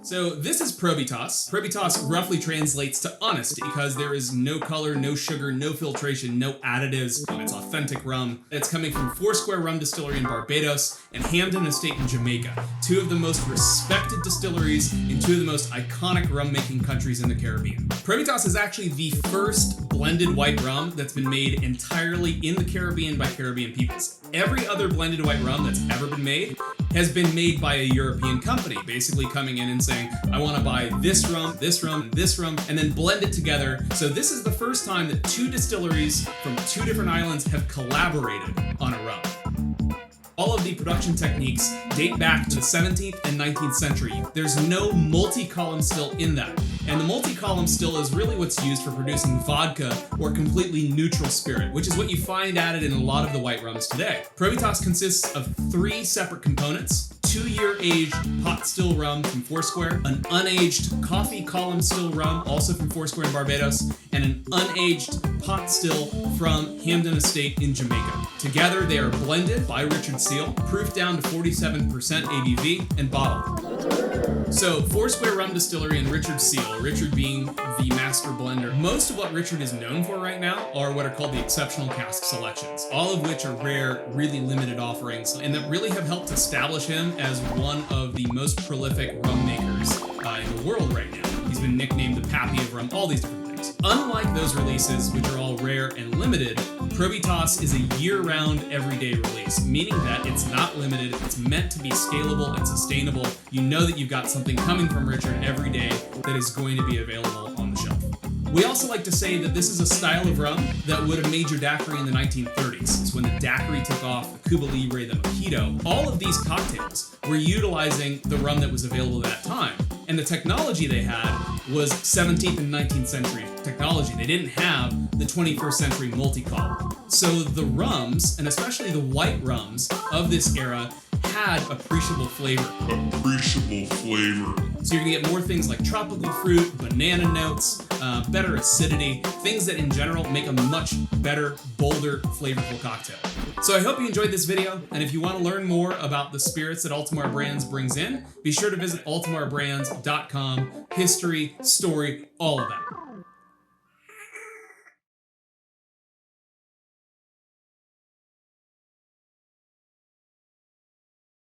So this is Probitas. Probitas roughly translates to honest because there is no color, no sugar, no filtration, no additives. It's authentic rum. It's coming from Foursquare Rum Distillery in Barbados and Hampden Estate in Jamaica, two of the most respected distilleries in two of the most iconic rum-making countries in the Caribbean. Probitas is actually the first blended white rum that's been made entirely in the Caribbean by Caribbean peoples. Every other blended white rum that's ever been made has been made by a European company, basically coming in and saying, I want to buy this rum, this rum, this rum, and then blend it together. So this is the first time that two distilleries from two different islands have collaborated on a rum. All of the production techniques date back to the 17th and 19th century. There's no multi-column still in that. And the multi-column still is really what's used for producing vodka or completely neutral spirit, which is what you find added in a lot of the white rums today. Probitas consists of 3 separate components: 2-year aged pot still rum from Foursquare, an unaged coffee column still rum, also from Foursquare in Barbados, and an unaged pot still from Hampden Estate in Jamaica. Together, they are blended by Richard Steele, proofed down to 47% ABV, and bottled. So, Foursquare Rum Distillery and Richard Steele, Richard being the master blender. Most of what Richard is known for right now are what are called the exceptional cask selections, all of which are rare, really limited offerings, and that really have helped establish him as one of the most prolific rum makers in the world right now. He's been nicknamed the Pappy of Rum, all these different things. Unlike those releases, which are all rare and limited, Probitas is a year-round, everyday release, meaning that it's not limited, it's meant to be scalable and sustainable. You know that you've got something coming from Richard every day that is going to be available on the shelf. We also like to say that this is a style of rum that would have made your daiquiri in the 1930s. It's when the daiquiri took off, the Cuba Libre, the mojito. All of these cocktails were utilizing the rum that was available at that time. And the technology they had was 17th and 19th century technology. They didn't have the 21st century multi-column. So the rums, and especially the white rums of this era, had appreciable flavor. So you're gonna get more things like tropical fruit, banana notes, better acidity, things that in general make a much better, bolder, flavorful cocktail. So I hope you enjoyed this video, and if you want to learn more about the spirits that Altamar Brands brings in, be sure to visit altamarbrands.com. History, story, all of that.